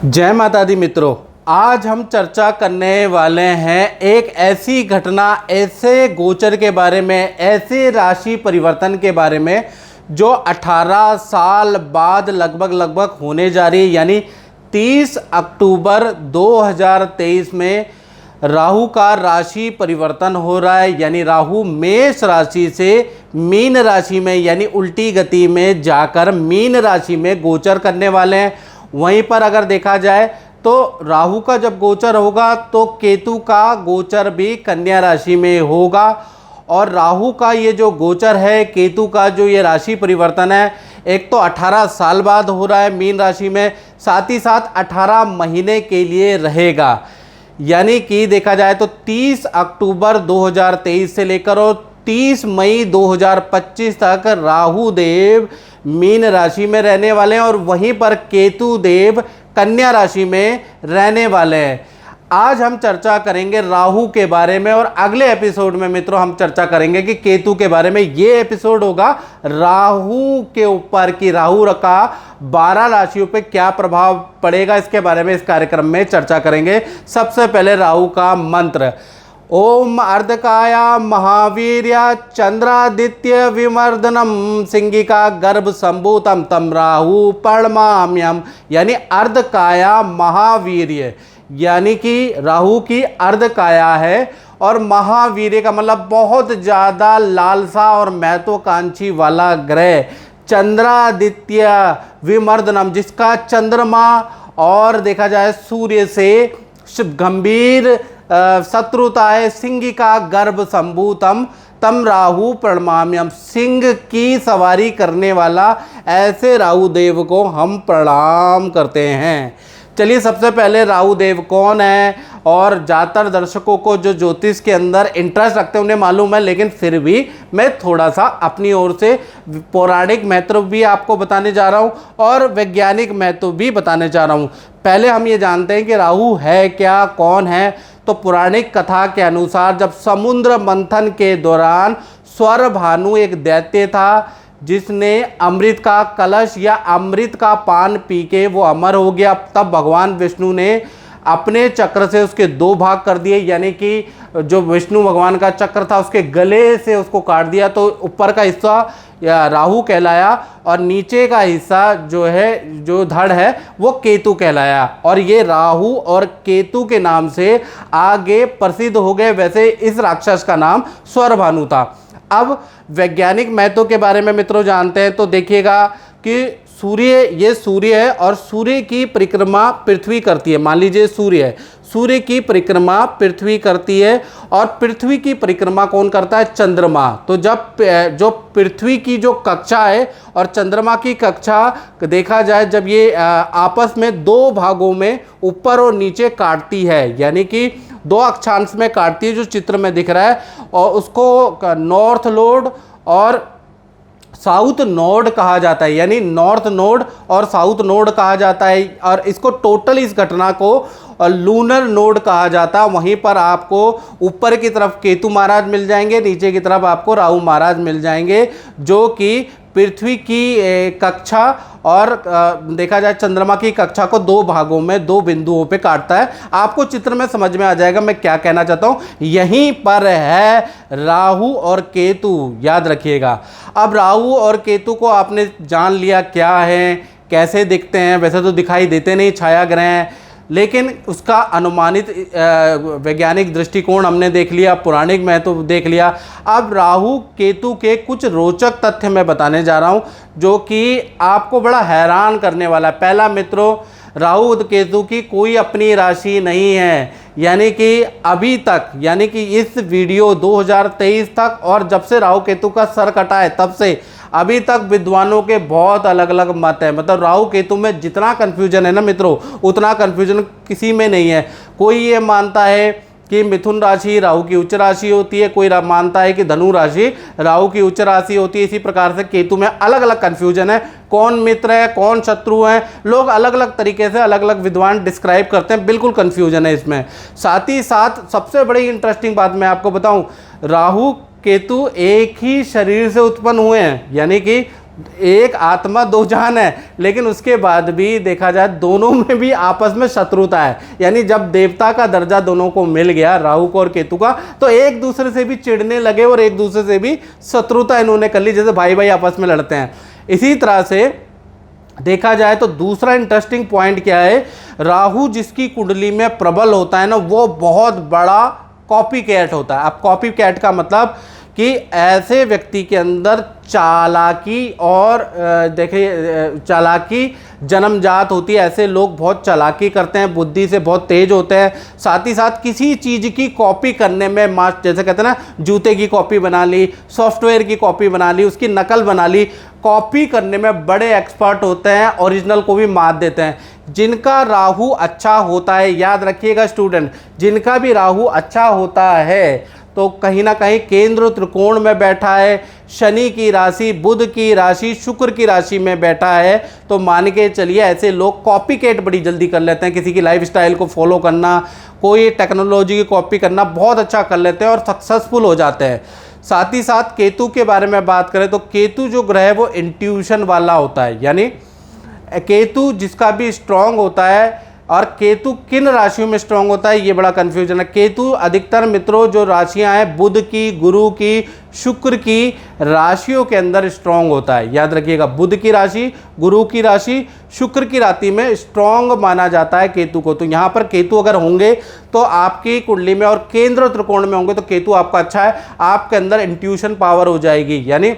जय माता दी मित्रों, आज हम चर्चा करने वाले हैं एक ऐसी घटना, ऐसे गोचर के बारे में, ऐसे राशि परिवर्तन के बारे में जो 18 साल बाद लगभग होने जा रही है। यानी 30 अक्टूबर 2023 में राहु का राशि परिवर्तन हो रहा है। यानी राहु मेष राशि से मीन राशि में यानी उल्टी गति में जाकर मीन राशि में गोचर करने वाले हैं। वहीं पर अगर देखा जाए तो राहु का जब गोचर होगा तो केतु का गोचर भी कन्या राशि में होगा। और राहु का ये जो गोचर है, केतु का जो ये राशि परिवर्तन है, एक तो 18 साल बाद हो रहा है मीन राशि में, साथ ही साथ 18 महीने के लिए रहेगा। यानी कि देखा जाए तो 30 अक्टूबर 2023 से लेकर और 30 मई 2025 तक राहु देव मीन राशि में रहने वाले हैं और वहीं पर केतु देव कन्या राशि में रहने वाले हैं। आज हम चर्चा करेंगे राहु के बारे में और अगले एपिसोड में मित्रों हम चर्चा करेंगे कि केतु के बारे में। ये एपिसोड होगा राहु के ऊपर कि राहु का 12 राशियों पे क्या प्रभाव पड़ेगा, इसके बारे में इस कार्यक्रम में चर्चा करेंगे। सबसे पहले राहु का मंत्र, ओम अर्धकाया महावीर्या चंद्रादित्य विमर्दनम सिंगिका गर्भ संभूतम तम राहु पर्णमाम्यम। यानी अर्धकाया महावीर्य, यानी कि राहु की अर्धकाया है और महावीर्य का मतलब बहुत ज़्यादा लालसा और महत्वाकांक्षी वाला ग्रह चंद्रादित्य विमर्दनम, जिसका चंद्रमा और देखा जाए सूर्य से गंभीर शत्रुता है। सिंगिका गर्भ संभूतम तम राहु प्रणमाम्यम, सिंह की सवारी करने वाला ऐसे राहु देव को हम प्रणाम करते हैं। चलिए, सबसे पहले राहु देव कौन है, और ज़्यादातर दर्शकों को जो ज्योतिष के अंदर इंटरेस्ट रखते हैं उन्हें मालूम है, लेकिन फिर भी मैं थोड़ा सा अपनी ओर से पौराणिक महत्व भी आपको बताने जा रहा हूँ और वैज्ञानिक महत्व भी बताने जा रहा हूँ। पहले हम ये जानते हैं कि राहु है क्या, कौन है। तो पौराणिक कथा के अनुसार जब समुद्र मंथन के दौरान स्वर भानु एक दैत्य था जिसने अमृत का कलश या अमृत का पान पी के वो अमर हो गया, तब भगवान विष्णु ने अपने चक्र से उसके 2 भाग कर दिए। यानी कि जो विष्णु भगवान का चक्र था उसके गले से उसको काट दिया, तो ऊपर का हिस्सा या राहु कहलाया और नीचे का हिस्सा जो है, जो धड़ है, वो केतु कहलाया। और ये राहु और केतु के नाम से आगे प्रसिद्ध हो गए। वैसे इस राक्षस का नाम स्वरभानु था। अब वैज्ञानिक महत्व के बारे में मित्रों जानते हैं तो देखिएगा कि ये सूर्य है और सूर्य की परिक्रमा पृथ्वी करती है। मान लीजिए सूर्य है, सूर्य की परिक्रमा पृथ्वी करती है और पृथ्वी की परिक्रमा कौन करता है? चंद्रमा। तो जब जो पृथ्वी की जो कक्षा है और चंद्रमा की कक्षा देखा जाए, जब ये आपस में 2 भागों में ऊपर और नीचे काटती है, यानी कि 2 अक्षांश में काटती है, जो चित्र में दिख रहा है, और उसको नॉर्थ नोड और साउथ नोड कहा जाता है। यानी नॉर्थ नोड और साउथ नोड कहा जाता है और इसको टोटल इस घटना को लूनर नोड कहा जाता है। वहीं पर आपको ऊपर की तरफ केतु महाराज मिल जाएंगे, नीचे की तरफ आपको राहु महाराज मिल जाएंगे, जो कि पृथ्वी की कक्षा और देखा जाए चंद्रमा की कक्षा को 2 भागों में 2 बिंदुओं पे काटता है। आपको चित्र में समझ में आ जाएगा मैं क्या कहना चाहता हूँ। यहीं पर है राहु और केतु, याद रखिएगा। अब राहु और केतु को आपने जान लिया क्या है, कैसे दिखते हैं। वैसे तो दिखाई देते नहीं, छाया ग्रह हैं, लेकिन उसका अनुमानित वैज्ञानिक दृष्टिकोण हमने देख लिया, पौराणिक महत्व देख लिया। अब राहु केतु के कुछ रोचक तथ्य मैं बताने जा रहा हूं जो कि आपको बड़ा हैरान करने वाला है। पहला मित्रों, राहु केतु की कोई अपनी राशि नहीं है। यानी कि अभी तक, यानी कि इस वीडियो 2023 तक और जब से राहु केतु का सर कटा है तब से अभी तक विद्वानों के बहुत अलग अलग मत है। मतलब राहु केतु में जितना कन्फ्यूजन है ना मित्रों, उतना कन्फ्यूजन किसी में नहीं है। कोई ये मानता है कि मिथुन राशि राहु की उच्च राशि होती है, कोई मानता है कि धनु राशि राहु की उच्च राशि होती है। इसी प्रकार से केतु में अलग अलग कन्फ्यूजन है, कौन मित्र है कौन शत्रु है, लोग अलग अलग तरीके से अलग अलग विद्वान डिस्क्राइब करते हैं, बिल्कुल कन्फ्यूजन है इसमें। साथ ही साथ सबसे बड़ी इंटरेस्टिंग बात मैं आपको बताऊं, राहु केतु एक ही शरीर से उत्पन्न हुए हैं। यानी कि एक आत्मा दो जान है, लेकिन उसके बाद भी देखा जाए दोनों में भी आपस में शत्रुता है। यानी जब देवता का दर्जा दोनों को मिल गया, राहु को और केतु का, तो एक दूसरे से भी चिढ़ने लगे और एक दूसरे से भी शत्रुता इन्होंने कर ली, जैसे भाई भाई आपस में लड़ते हैं। इसी तरह से देखा जाए तो दूसरा इंटरेस्टिंग पॉइंट क्या है, राहु जिसकी कुंडली में प्रबल होता है ना, वो बहुत बड़ा कॉपी कैट होता है। अब कॉपी कैट का मतलब कि ऐसे व्यक्ति के अंदर चालाकी और देखिए चालाकी जन्मजात होती है। ऐसे लोग बहुत चालाकी करते हैं, बुद्धि से बहुत तेज होते हैं, साथ ही साथ किसी चीज़ की कॉपी करने में जैसे कहते हैं ना, जूते की कॉपी बना ली, सॉफ्टवेयर की कॉपी बना ली, उसकी नकल बना ली, कॉपी करने में बड़े एक्सपर्ट होते हैं, ओरिजिनल को भी मात देते हैं। जिनका राहु अच्छा होता है, याद रखिएगा स्टूडेंट, जिनका भी राहु अच्छा होता है तो कहीं ना कहीं केंद्र त्रिकोण में बैठा है, शनि की राशि, बुध की राशि, शुक्र की राशि में बैठा है, तो मान के चलिए ऐसे लोग कॉपी कैट बड़ी जल्दी कर लेते हैं। किसी की लाइफस्टाइल को फॉलो करना, कोई टेक्नोलॉजी की कॉपी करना बहुत अच्छा कर लेते हैं और सक्सेसफुल हो जाते हैं। साथ ही साथ केतु के बारे में बात करें तो केतु जो ग्रह है वो इंट्यूशन वाला होता है। यानी केतु जिसका भी स्ट्रांग होता है, और केतु किन राशियों में स्ट्रांग होता है ये बड़ा कंफ्यूजन है। केतु अधिकतर मित्रों जो राशियां हैं बुध की, गुरु की, शुक्र की राशियों के अंदर स्ट्रांग होता है। याद रखिएगा, बुध की राशि, गुरु की राशि, शुक्र की राशि में स्ट्रांग माना जाता है केतु को। तो यहाँ पर केतु अगर होंगे तो आपकी कुंडली में और केंद्र त्रिकोण में होंगे तो केतु आपका अच्छा है, आपके अंदर इंट्यूशन पावर हो जाएगी। यानी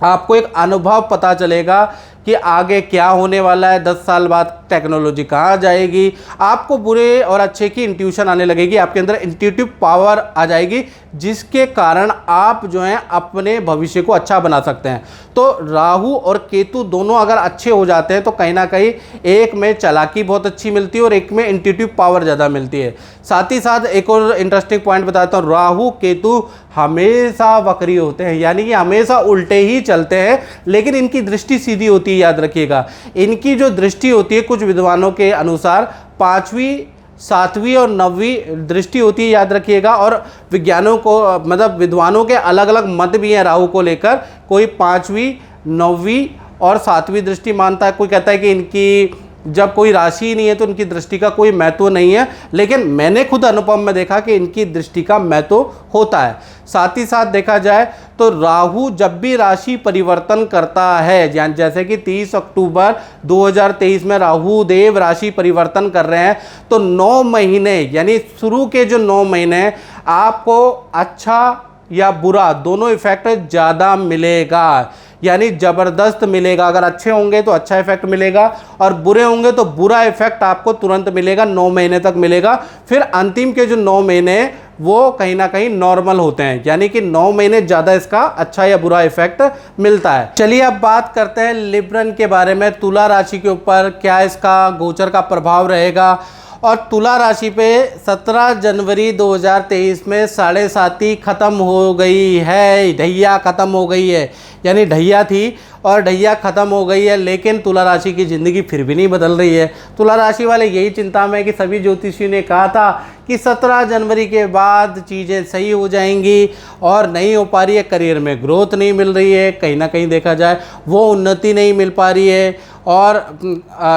आपको एक अनुभव पता चलेगा कि आगे क्या होने वाला है, 10 साल बाद टेक्नोलॉजी कहाँ जाएगी, आपको बुरे और अच्छे की इंट्यूशन आने लगेगी, आपके अंदर इंट्यूटिव पावर आ जाएगी, जिसके कारण आप जो हैं अपने भविष्य को अच्छा बना सकते हैं। तो राहु और केतु दोनों अगर अच्छे हो जाते हैं तो कहीं ना कहीं एक में चालाकी बहुत अच्छी मिलती है और एक में इंट्यूटिव पावर ज़्यादा मिलती है। साथ ही साथ एक और इंटरेस्टिंग पॉइंट बताता हूँ, राहु केतु हमेशा वक्री होते हैं, यानी कि हमेशा उल्टे ही चलते हैं, लेकिन इनकी दृष्टि सीधी होती है। याद रखिएगा, इनकी जो दृष्टि होती है कुछ विद्वानों के अनुसार 5वीं, 7वीं और 9वीं दृष्टि होती है। याद रखिएगा, और विज्ञानों को मतलब विद्वानों के अलग अलग मत भी हैं राहु को लेकर। कोई 5वीं, 9वीं और 7वीं दृष्टि मानता है, कोई कहता है कि इनकी जब कोई राशि ही नहीं है तो इनकी दृष्टि का कोई महत्व नहीं है, लेकिन मैंने खुद अनुभव में देखा कि इनकी दृष्टि का महत्व होता है। साथ ही साथ देखा जाए तो राहु जब भी राशि परिवर्तन करता है, जैसे कि 30 अक्टूबर 2023 में राहु देव राशि परिवर्तन कर रहे हैं, तो 9 महीने यानी शुरू के जो 9 महीने आपको अच्छा या बुरा दोनों इफेक्ट ज़्यादा मिलेगा, यानी ज़बरदस्त मिलेगा। अगर अच्छे होंगे तो अच्छा इफेक्ट मिलेगा और बुरे होंगे तो बुरा इफेक्ट आपको तुरंत मिलेगा, 9 महीने तक मिलेगा। फिर अंतिम के जो 9 महीने वो कहीं ना कहीं नॉर्मल होते हैं, यानी कि 9 महीने ज़्यादा इसका अच्छा या बुरा इफेक्ट मिलता है। चलिए अब बात करते हैं लिब्रन के बारे में, तुला राशि के ऊपर क्या इसका गोचर का प्रभाव रहेगा। और तुला राशि पे 17 जनवरी 2023 में 7.5 खत्म हो गई है, ढैया खत्म हो गई है, यानी ढैया थी और ढैया ख़त्म हो गई है, लेकिन तुला राशि की ज़िंदगी फिर भी नहीं बदल रही है। तुला राशि वाले यही चिंता में कि सभी ज्योतिषियों ने कहा था कि 17 जनवरी के बाद चीज़ें सही हो जाएंगी और नहीं हो पा रही है, करियर में ग्रोथ नहीं मिल रही है, कहीं ना कहीं देखा जाए वो उन्नति नहीं मिल पा रही है और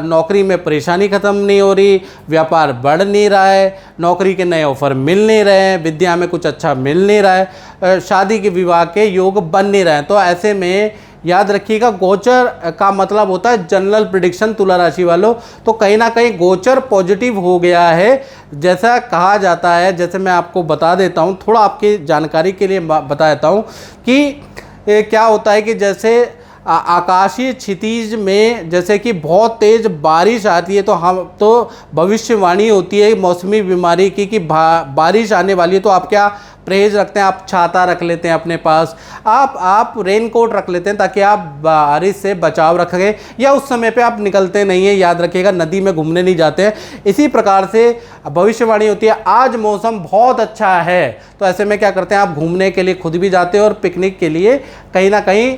नौकरी में परेशानी ख़त्म नहीं हो रही, व्यापार बढ़ नहीं रहा है, नौकरी के नए ऑफ़र मिल नहीं रहे हैं, विद्या में कुछ अच्छा मिल नहीं रहा है, शादी के विवाह के योग बन नहीं रहे हैं। तो ऐसे में याद रखिएगा गोचर का मतलब होता है जनरल प्रिडिक्शन तुला राशि वालों। तो कहीं ना कहीं गोचर पॉजिटिव हो गया है जैसा कहा जाता है। जैसे मैं आपको बता देता हूँ, थोड़ा आपकी जानकारी के लिए बता देता हूँ कि क्या होता है कि जैसे आकाशीय क्षितिज में जैसे कि बहुत तेज़ बारिश आती है तो भविष्यवाणी होती है मौसमी बीमारी की कि बारिश आने वाली है। तो आप क्या परहेज रखते हैं? आप छाता रख लेते हैं अपने पास, आप रेन कोट रख लेते हैं ताकि आप बारिश से बचाव रखें, या उस समय पे आप निकलते नहीं हैं। याद रखिएगा नदी में घूमने नहीं जाते हैं। इसी प्रकार से भविष्यवाणी होती है आज मौसम बहुत अच्छा है, तो ऐसे में क्या करते हैं आप घूमने के लिए खुद भी जाते हो और पिकनिक के लिए कहीं ना कहीं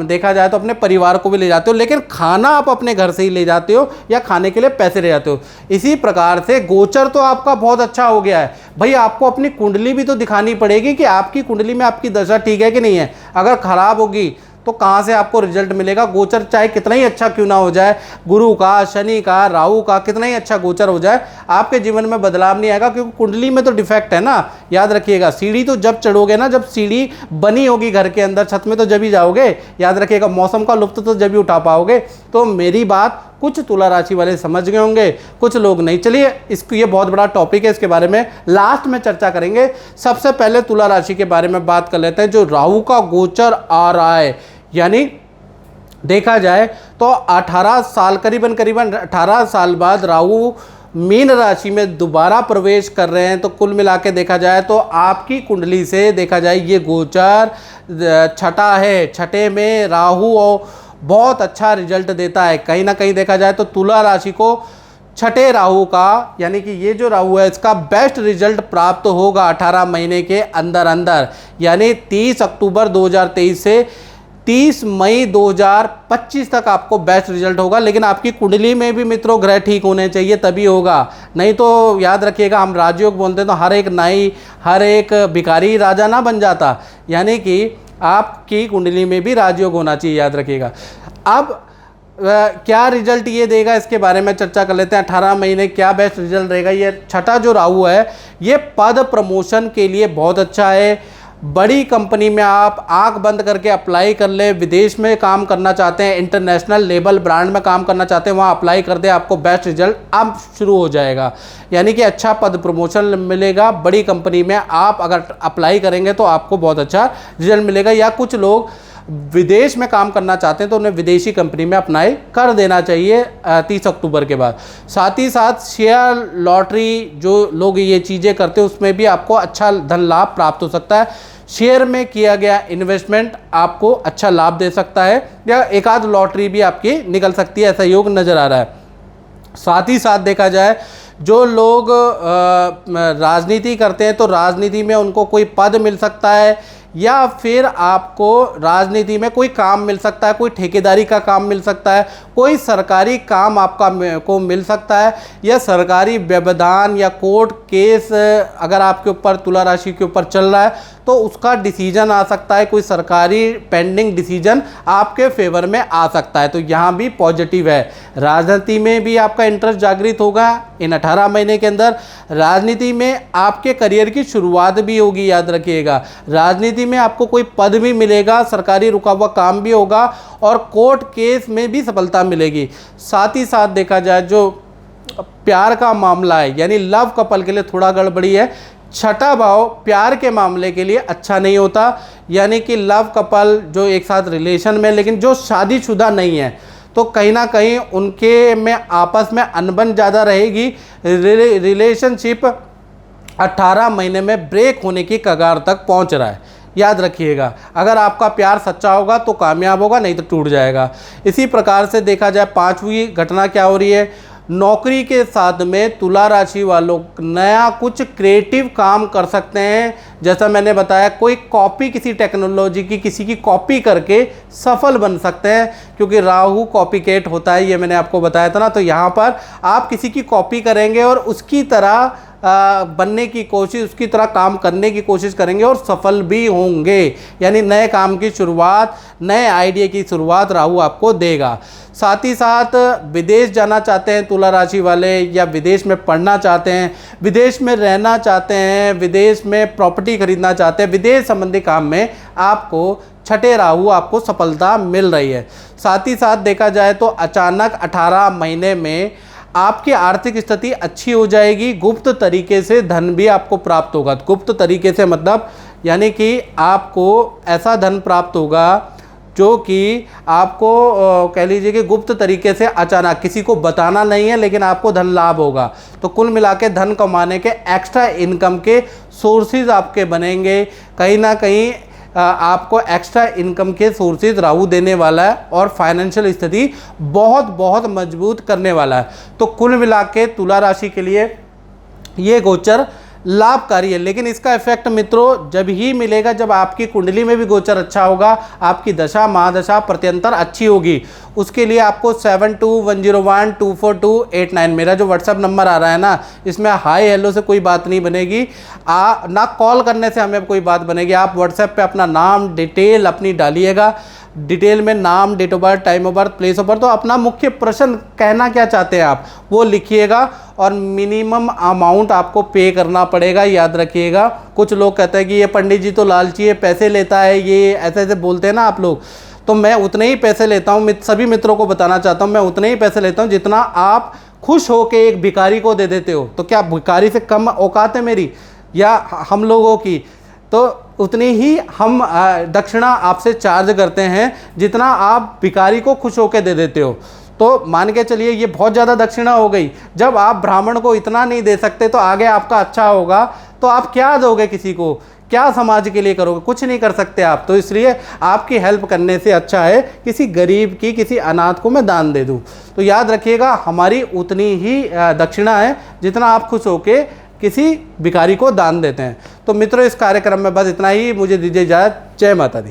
देखा जाए तो अपने परिवार को भी ले जाते हो, लेकिन खाना आप अपने घर से ही ले जाते हो या खाने के लिए पैसे ले जाते हो। इसी प्रकार से गोचर तो आपका बहुत अच्छा हो गया है, भाई आपको अपनी कुंडली भी तो दिखानी पड़ेगी कि आपकी कुंडली में आपकी दशा ठीक है कि नहीं है। अगर खराब होगी तो कहाँ से आपको रिजल्ट मिलेगा। गोचर चाहे कितना ही अच्छा क्यों ना हो जाए, गुरु का, शनि का, राहु का कितना ही अच्छा गोचर हो जाए, आपके जीवन में बदलाव नहीं आएगा, क्योंकि कुंडली में तो डिफेक्ट है ना। याद रखिएगा, सीढ़ी तो जब चढ़ोगे ना, जब सीढ़ी बनी होगी घर के अंदर, छत में तो जब ही जाओगे। याद रखिएगा, मौसम का लुत्फ तो जब ही उठा पाओगे। तो मेरी बात कुछ तुला राशि वाले समझ गए होंगे, कुछ लोग नहीं। चलिए, इसको, ये बहुत बड़ा टॉपिक है, इसके बारे में लास्ट में चर्चा करेंगे। सबसे पहले तुला राशि के बारे में बात कर लेते हैं। जो राहु का गोचर आ रहा है, यानी देखा जाए तो 18 साल, करीबन 18 साल बाद राहु मीन राशि में दोबारा प्रवेश कर रहे हैं। तो कुल मिला के देखा जाए तो आपकी कुंडली से देखा जाए ये गोचर छठा है, छठे में राहु और बहुत अच्छा रिजल्ट देता है। कहीं ना कहीं देखा जाए तो तुला राशि को छठे राहु का, यानी कि ये जो राहु है इसका बेस्ट रिजल्ट प्राप्त होगा 18 महीने के अंदर अंदर, यानी 30 अक्टूबर 2023 से 30 मई 2025 तक आपको बेस्ट रिजल्ट होगा। लेकिन आपकी कुंडली में भी मित्रों ग्रह ठीक होने चाहिए, तभी होगा। नहीं तो याद रखिएगा, हम राजयोग बोलते हैं तो हर एक नाई, हर एक भिखारी राजा ना बन जाता, यानी कि आपकी कुंडली में भी राजयोग होना चाहिए, याद रखिएगा। अब क्या रिजल्ट ये देगा, इसके बारे में चर्चा कर लेते हैं। 18 महीने क्या बेस्ट रिजल्ट रहेगा। ये छठा जो राहु है ये पद प्रमोशन के लिए बहुत अच्छा है। बड़ी कंपनी में आप आंख बंद करके अप्लाई कर ले, विदेश में काम करना चाहते हैं, इंटरनेशनल लेवल ब्रांड में काम करना चाहते हैं, वहाँ अप्लाई कर दे, आपको बेस्ट रिजल्ट अब शुरू हो जाएगा। यानी कि अच्छा पद प्रमोशन मिलेगा बड़ी कंपनी में। आप अगर अप्लाई करेंगे तो आपको बहुत अच्छा रिजल्ट मिलेगा। या कुछ लोग विदेश में काम करना चाहते हैं तो उन्हें विदेशी कंपनी में अप्लाई कर देना चाहिए 30 अक्टूबर के बाद। साथ ही साथ शेयर, लॉटरी, जो लोग ये चीज़ें करते हैं उसमें भी आपको अच्छा धन लाभ प्राप्त हो सकता है। शेयर में किया गया इन्वेस्टमेंट आपको अच्छा लाभ दे सकता है, या एक आध लॉटरी भी आपकी निकल सकती है, ऐसा योग नज़र आ रहा है। साथ ही साथ देखा जाए जो लोग राजनीति करते हैं तो राजनीति में उनको कोई पद मिल सकता है, या फिर आपको राजनीति में कोई काम मिल सकता है, कोई ठेकेदारी का काम मिल सकता है, कोई सरकारी काम आपका को मिल सकता है, या सरकारी व्यवधान या कोर्ट केस अगर आपके ऊपर, तुला राशि के ऊपर चल रहा है तो उसका डिसीजन आ सकता है, कोई सरकारी पेंडिंग डिसीजन आपके फेवर में आ सकता है। तो यहाँ भी पॉजिटिव है। राजनीति में भी आपका इंटरेस्ट जागृत होगा इन 18 महीने के अंदर। राजनीति में आपके करियर की शुरुआत भी होगी, याद रखिएगा। राजनीति में आपको कोई पद भी मिलेगा, सरकारी रुका हुआ काम भी होगा, और कोर्ट केस में भी सफलता मिलेगी। साथ ही साथ देखा जाए जो प्यार का मामला है, यानी लव कपल के लिए थोड़ा गड़बड़ी है। छठा भाव प्यार के मामले के लिए अच्छा नहीं होता, यानी कि लव कपल जो एक साथ रिलेशन में, लेकिन जो शादीशुदा नहीं है, तो कहीं ना कहीं उनके में आपस में अनबन ज़्यादा रहेगी। रिलेशनशिप 18 महीने में ब्रेक होने की कगार तक पहुंच रहा है, याद रखिएगा। अगर आपका प्यार सच्चा होगा तो कामयाब होगा, नहीं तो टूट जाएगा। इसी प्रकार से देखा जाए 5वीं घटना क्या हो रही है, नौकरी के साथ में तुला राशि वालों नया कुछ क्रिएटिव काम कर सकते हैं। जैसा मैंने बताया, कोई कॉपी, किसी टेक्नोलॉजी की किसी की कॉपी करके सफल बन सकते हैं, क्योंकि राहु कॉपीकैट होता है, ये मैंने आपको बताया था ना। तो यहाँ पर आप किसी की कॉपी करेंगे और उसकी तरह बनने की कोशिश, उसकी तरह काम करने की कोशिश करेंगे और सफल भी होंगे। यानी नए काम की शुरुआत, नए आइडिया की शुरुआत राहु आपको देगा। साथ ही साथ विदेश जाना चाहते हैं तुला राशि वाले, या विदेश में पढ़ना चाहते हैं, विदेश में रहना चाहते हैं, विदेश में प्रॉपर्टी खरीदना चाहते हैं, विदेश संबंधी काम में आपको छठे राहु आपको सफलता मिल रही है। साथ ही साथ देखा जाए तो अचानक 18 महीने में आपकी आर्थिक स्थिति अच्छी हो जाएगी। गुप्त तरीके से धन भी आपको प्राप्त होगा। गुप्त तरीके से मतलब यानी कि आपको ऐसा धन प्राप्त होगा जो कि आपको कह लीजिए कि गुप्त तरीके से अचानक, किसी को बताना नहीं है, लेकिन आपको धन लाभ होगा। तो कुल मिला के धन कमाने के एक्स्ट्रा इनकम के सोर्सेज आपके बनेंगे। कहीं ना कहीं आपको एक्स्ट्रा इनकम के सोर्सेज राहु देने वाला है और फाइनेंशियल स्थिति बहुत बहुत मजबूत करने वाला है। तो कुल मिला के तुला राशि के लिए ये गोचर लाभकारी है। लेकिन इसका इफेक्ट मित्रों जब ही मिलेगा जब आपकी कुंडली में भी गोचर अच्छा होगा, आपकी दशा महादशा प्रत्यंतर अच्छी होगी। उसके लिए आपको 7210124289 मेरा जो व्हाट्सएप नंबर आ रहा है ना, इसमें हाई हेलो से कोई बात नहीं बनेगी, ना कॉल करने से हमें कोई बात बनेगी। आप व्हाट्सएप पे अपना नाम डिटेल अपनी डालिएगा, डिटेल में नाम, date of birth, time of birth, place of birth, तो अपना मुख्य प्रश्न कहना क्या चाहते हैं आप वो लिखिएगा और मिनिमम अमाउंट आपको पे करना पड़ेगा, याद रखिएगा। कुछ लोग कहते हैं कि ये पंडित जी तो लालची है, पैसे लेता है, ये ऐसे ऐसे बोलते हैं ना आप लोग, तो मैं उतने ही पैसे लेता हूँ। सभी मित्रों को बताना चाहता हूँ मैं उतने ही पैसे लेता हूँ जितना आप खुश होके एक भिखारी को दे देते हो। तो क्या भिखारी से कम औकात है मेरी या हम लोगों की? तो उतनी ही हम दक्षिणा आपसे चार्ज करते हैं जितना आप भिखारी को खुश होके दे देते हो। तो मान के चलिए ये बहुत ज़्यादा दक्षिणा हो गई। जब आप ब्राह्मण को इतना नहीं दे सकते तो आगे आपका अच्छा होगा तो आप क्या दोगे किसी को, क्या समाज के लिए करोगे? कुछ नहीं कर सकते आप। तो इसलिए आपकी हेल्प करने से अच्छा है किसी गरीब की, किसी अनाथ को मैं दान दे दूं। तो याद रखिएगा हमारी उतनी ही दक्षिणा है जितना आप खुश होके किसी भिखारी को दान देते हैं। तो मित्रों इस कार्यक्रम में बस इतना ही, मुझे दीजिए इजाज़त। जय माता दी।